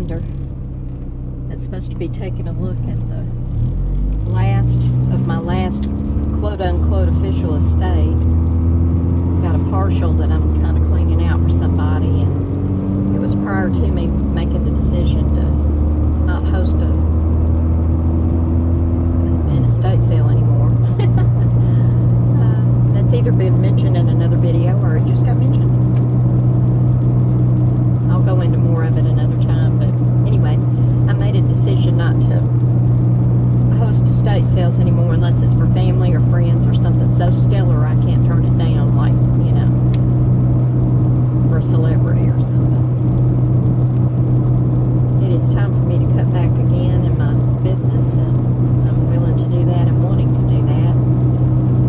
lender that's supposed to be taking a look at the last of my last quote-unquote official estate. Got a partial that I'm kind of cleaning out for somebody, and it was prior to me making the decision to not host an estate sale anymore. That's either been mentioned in another video or it just got mentioned. I'll go into more of it another time, but anyway, I made a decision not to host estate sales anymore unless it's for family or friends or something so stellar I can't turn it down, like, you know, for a celebrity or something. It is time for me to cut back again in my business, and I'm willing to do that and wanting to do that,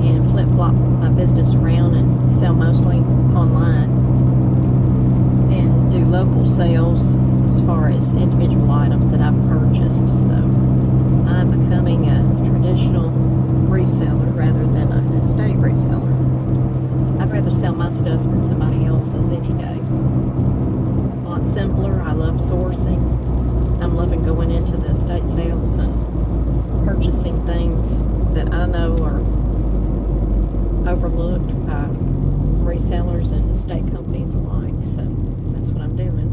and flip-flop my business around and sell mostly online and do local sales as far as individual items that I've purchased. So I'm becoming a traditional reseller rather than an estate reseller. I'd rather sell my stuff than somebody else's any day. A lot simpler. I love sourcing. I'm loving going into the estate sales and purchasing things that I know are overlooked by resellers and estate companies alike. So that's what I'm doing.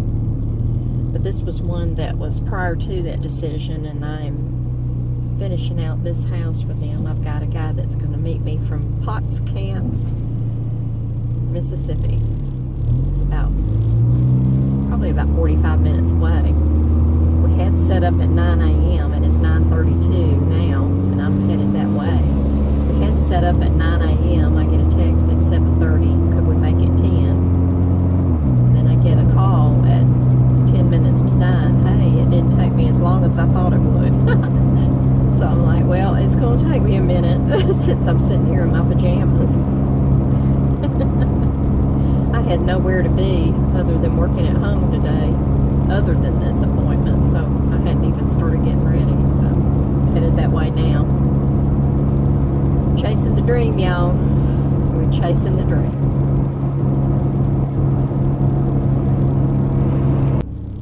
But this was one that was prior to that decision, and I'm finishing out this house for them. I've got a guy that's going to meet me from Potts Camp, Mississippi. It's probably about 45 minutes away. We had set up at 9 a.m. and it's 9:32 now, and I'm headed that way. We had set up at 9 a.m. I get a text at 7:30. Could we make it 10? Then I get a call at 10 minutes to 9. Hey, it didn't take me as long as I thought it would. So I'm like, well, it's going to take me a minute since I'm sitting here in my pajamas. I had nowhere to be other than working at home today, other than this appointment, so I hadn't even started getting ready. So I'm headed that way now. Chasing the dream, y'all. We're chasing the dream.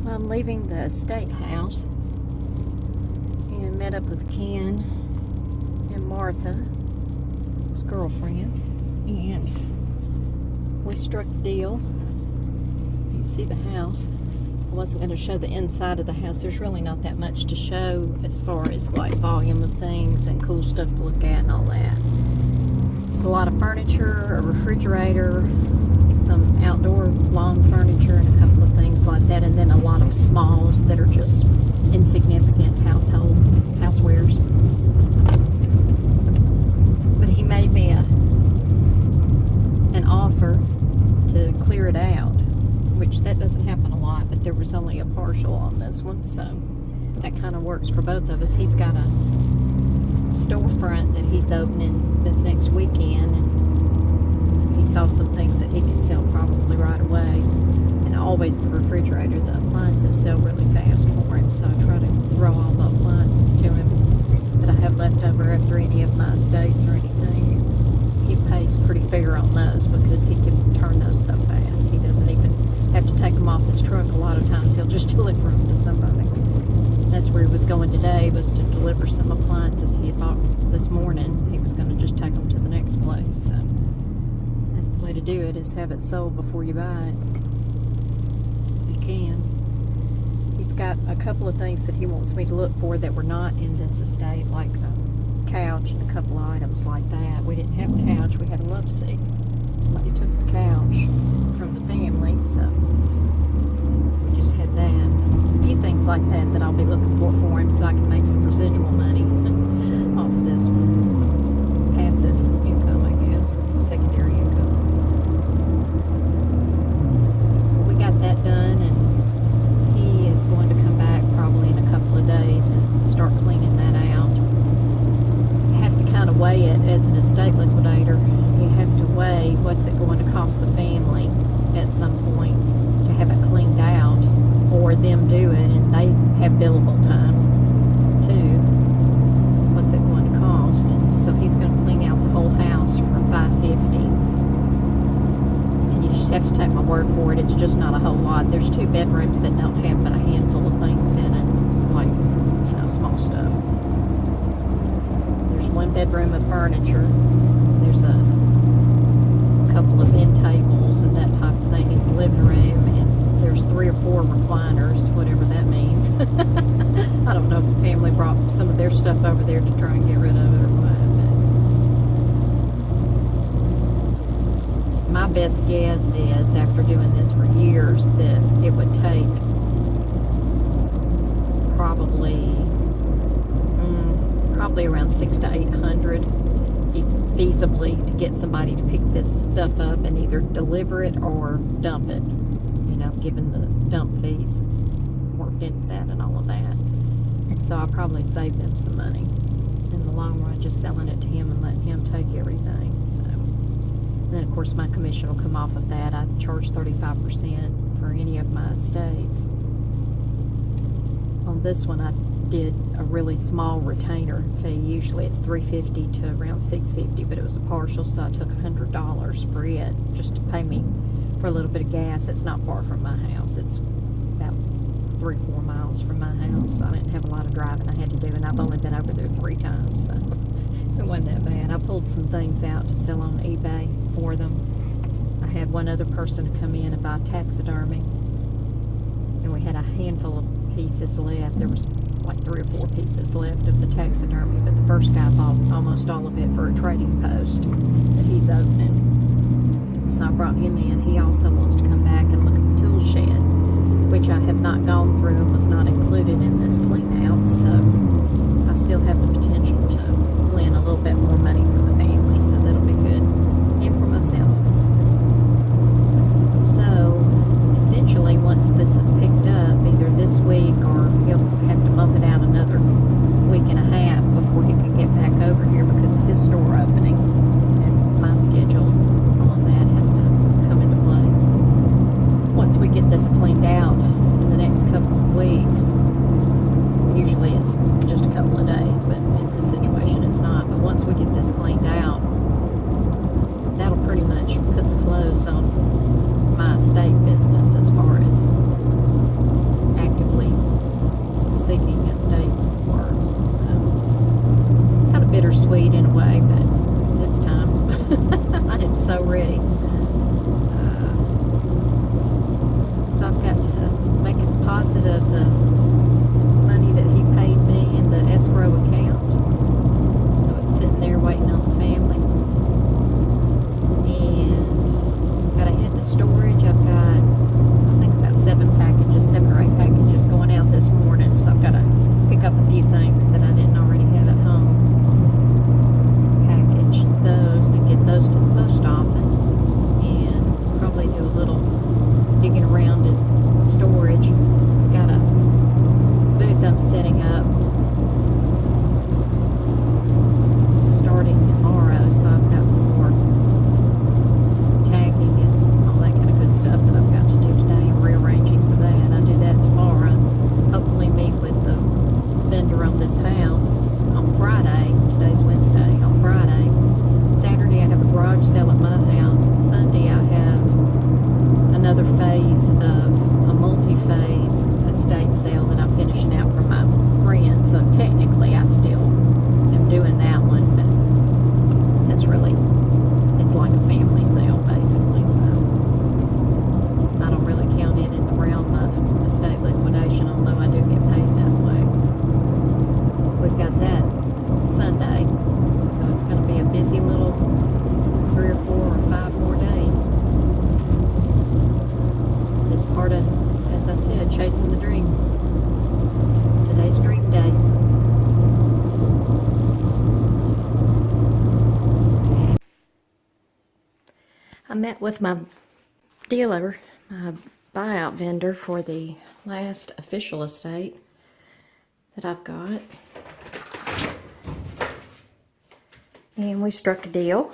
I'm leaving the estate house and met up with Ken and Martha, his girlfriend, and we struck a deal. You can see the house. I wasn't going to show the inside of the house. There's really not that much to show as far as like volume of things and cool stuff to look at and all that. It's a lot of furniture, a refrigerator, some outdoor lawn furniture, and a couple of things like that, and then a lot of smalls that are just insignificant housewares. But he made me an offer to clear it out, which that doesn't happen a lot, but there was only a partial on this one, so that kind of works for both of us. He's got a storefront that he's opening this next weekend, and he saw some things that he could sell probably right away. And always the refrigerator, the appliances sell really fast for him, so I try to throw all the appliances to him that I have left over after any of my estates or anything. He pays pretty fair on those because he can turn those so fast. He doesn't even have to take them off his truck. A lot of times he'll just deliver them to somebody. That's where he was going today, was to deliver some appliances he had bought this morning. He was going to just take them to the next place. So that's the way to do it, is have it sold before you buy it. You can. He's got a couple of things that he wants me to look for that were not in this estate, like a couch and a couple of items like that. We didn't have a couch, we had a love seat. Somebody took the couch from the family, so we just had that. A few things like that that I'll be looking for him, so I can make some residual money off of this one. Some passive income, I guess, or secondary income. We got that done, and he is going to come back probably in a couple of days and start cleaning that out. You have to kind of weigh it as an estate liquidator. You have to weigh what's it going to cost the family at some point to have it cleaned out, or them do it and they have billable time too. What's it going to cost? And so he's going to clean out the whole house for $550. And you just have to take my word for it. It's just not a whole lot. There's 2 bedrooms that don't have but a handful of things bedroom of furniture. There's a couple of end tables and that type of thing in the living room, and there's 3 or 4 recliners, whatever that means. I don't know if the family brought some of their stuff over there to try and get rid of it or what. But my best guess is, after doing this for years, that it would take probably around 600 to 800 feasibly to get somebody to pick this stuff up and either deliver it or dump it, you know, given the dump fees worked into that and all of that. So I'll probably save them some money in the long run, just selling it to him and letting him take everything. So, and then of course my commission will come off of that. I charge 35% for any of my estates. On this one I did a really small retainer fee. Usually it's $350 to around $650, but it was a partial, so I took $100 for it just to pay me for a little bit of gas. It's not far from my house. It's about 3-4 miles from my house. I didn't have a lot of driving I had to do, and I've only been over there 3 times, so it wasn't that bad. I pulled some things out to sell on eBay for them. I had one other person come in and buy taxidermy, and we had a handful of pieces left. There was like 3 or 4 pieces left of the taxidermy, but the first guy bought almost all of it for a trading post that he's opening. So I brought him in. He also wants to come back and look at the tool shed, which I have not gone through and was not included in this clean out, so I still have the potential to pull in a little bit more money from the family, so that'll be good, and for myself. So essentially, once this is picked up, either this week or he'll have to bump it out another week and a half before he can get back over here because of his store opening, and my schedule, all of that has to come into play. Once we get this cleaned out in the next couple of weeks, usually it's just a couple of days, but in this situation it's not, but once we get this cleaned out, that'll pretty much put the close on my estate business as far as actively seeking estate work. So, kind of bittersweet in a way, but it's time. I am so ready. So I've got to make a deposit of the money that he paid me in the escrow account. So it's sitting there waiting on the family. And I've got to head to storage. I've got, I think, about 7 or 8 packages going out this morning. So I've got to pick up a few things that I didn't already have at home. Package those and get those to the post office. And probably do a little digging around in storage. Got a booth I'm setting up starting tomorrow, so I've got some more tagging and all that kind of good stuff that I've got to do today. I'm rearranging for that. I do that tomorrow. Hopefully meet with the vendor on this house on Friday. Today's Wednesday. On Friday. Saturday I have a garage sale at my house. Sunday I have another phase of a multi-phase estate sale that I'm finishing out for my friends. So technically I still am doing that one, but that's really, it's like a family sale basically, so I don't really count it in the realm of estate liquidation, although I do get paid that way. We've got that Sunday, so it's going to be a busy little 3 or 4 or 5 more days. It's part of, as I said, chasing the dream. Today's dream day. I met with my dealer, my buyout vendor for the last official estate that I've got. And we struck a deal.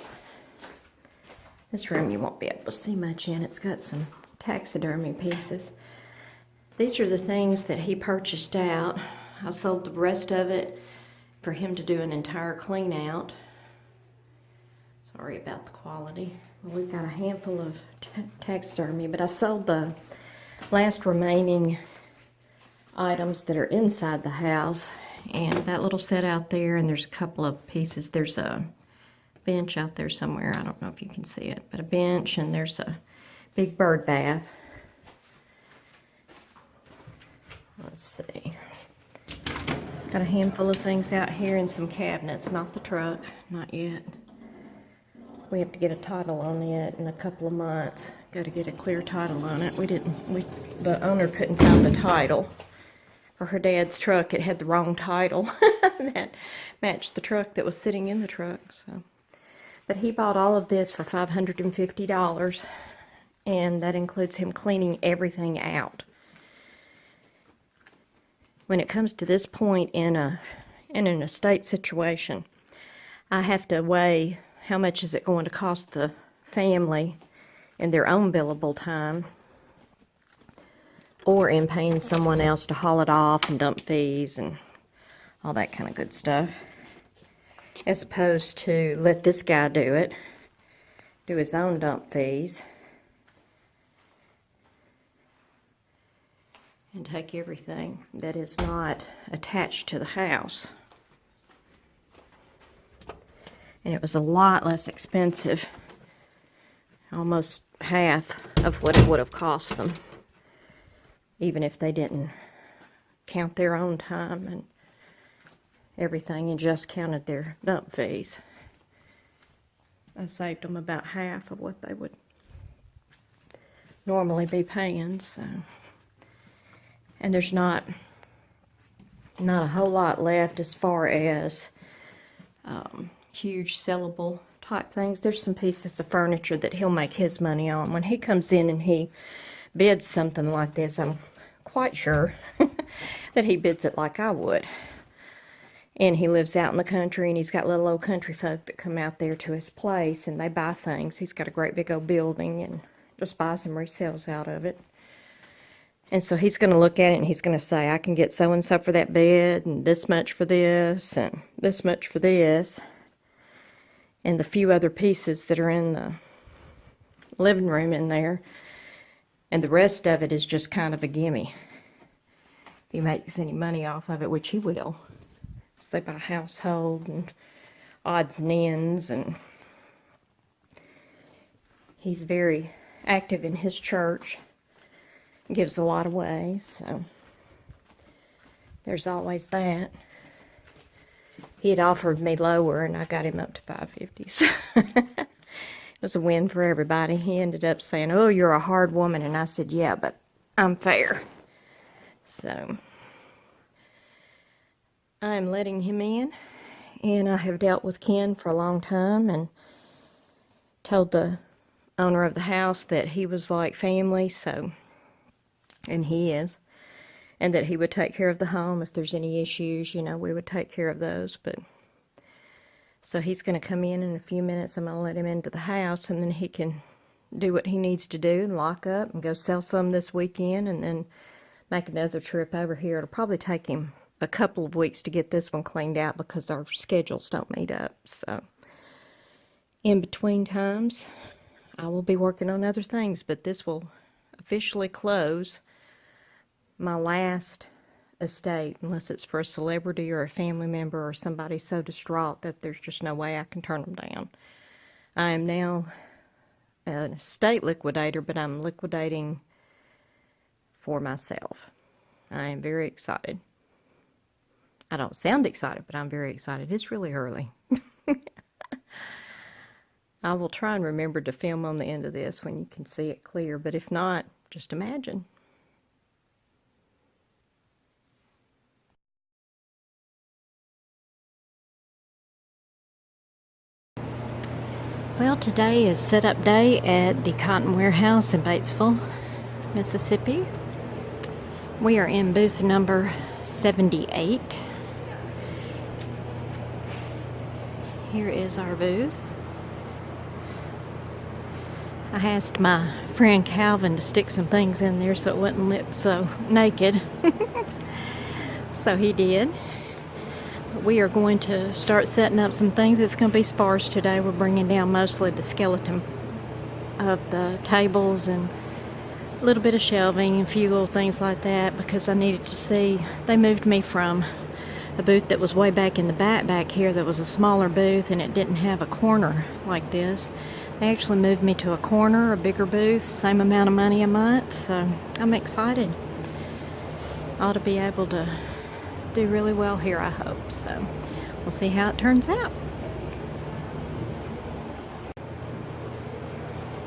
This room you won't be able to see much in. It's got some taxidermy pieces. These are the things that he purchased out. I sold the rest of it for him to do an entire clean out. Sorry about the quality. We've got a handful of taxidermy, but I sold the last remaining items that are inside the house, And that little set out there, and there's a couple of pieces. There's a bench out there somewhere. I don't know if you can see it, but a bench, and there's a big bird bath. Let's see. Got a handful of things out here and some cabinets. Not the truck, not yet. We have to get a title on it in a couple of months. Got to get a clear title on it. The owner couldn't find the title for her dad's truck. It had the wrong title that matched the truck that was sitting in the truck. So, but he bought all of this for $550, and that includes him cleaning everything out. When it comes to this point in an estate situation, I have to weigh how much is it going to cost the family in their own billable time, or in paying someone else to haul it off and dump fees and all that kind of good stuff, as opposed to let this guy do it, do his own dump fees, and take everything that is not attached to the house. And it was a lot less expensive, almost half of what it would have cost them, even if they didn't count their own time and everything and just counted their dump fees. I saved them about half of what they would normally be paying. So, and there's not a whole lot left as far as huge sellable type things. There's some pieces of furniture that he'll make his money on. When he comes in and he bids something like this, I'm quite sure that he bids it like I would. And he lives out in the country, and he's got little old country folk that come out there to his place, and they buy things. He's got a great big old building, and just buys and resells out of it. And so he's going to look at it, and he's going to say, I can get so-and-so for that bed, and this much for this, and this much for this. And the few other pieces that are in the living room in there. And the rest of it is just kind of a gimme. If he makes any money off of it, which he will. So they buy household and odds and ends. And he's very active in his church. Gives a lot away, so there's always that. He had offered me lower, and I got him up to $550. So it was a win for everybody. He ended up saying, "Oh, you're a hard woman," and I said, "Yeah, but I'm fair." So I'm letting him in, and I have dealt with Ken for a long time, and told the owner of the house that he was like family, so, and he is. And that he would take care of the home. If there's any issues, you know, we would take care of those. But so he's going to come in a few minutes. I'm going to let him into the house, and then he can do what he needs to do and lock up and go sell some this weekend, and then make another trip over here. It'll probably take him a couple of weeks to get this one cleaned out because our schedules don't meet up. So in between times, I will be working on other things, but this will officially close my last estate, unless it's for a celebrity or a family member or somebody so distraught that there's just no way I can turn them down. I am now an estate liquidator, but I'm liquidating for myself. I am very excited. I don't sound excited, but I'm very excited. It's really early. I will try and remember to film on the end of this when you can see it clear, but if not, just imagine. Well, today is setup day at the Cotton Warehouse in Batesville, Mississippi. We are in booth number 78. Here is our booth. I asked my friend Calvin to stick some things in there so it wouldn't look so naked. So he did. We are going to start setting up some things. It's going to be sparse today. We're bringing down mostly the skeleton of the tables and a little bit of shelving and a few little things like that because I needed to see. They moved me from a booth that was way back in the back here that was a smaller booth, and it didn't have a corner like this. They actually moved me to a corner, a bigger booth, same amount of money a month, so I'm excited. Ought to be able to do really well here, I hope. So we'll see how it turns out.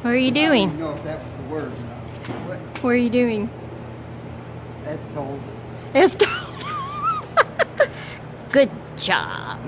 What are you doing? I don't know if that was the word or not. What are you doing? That's told. It's told. Good job.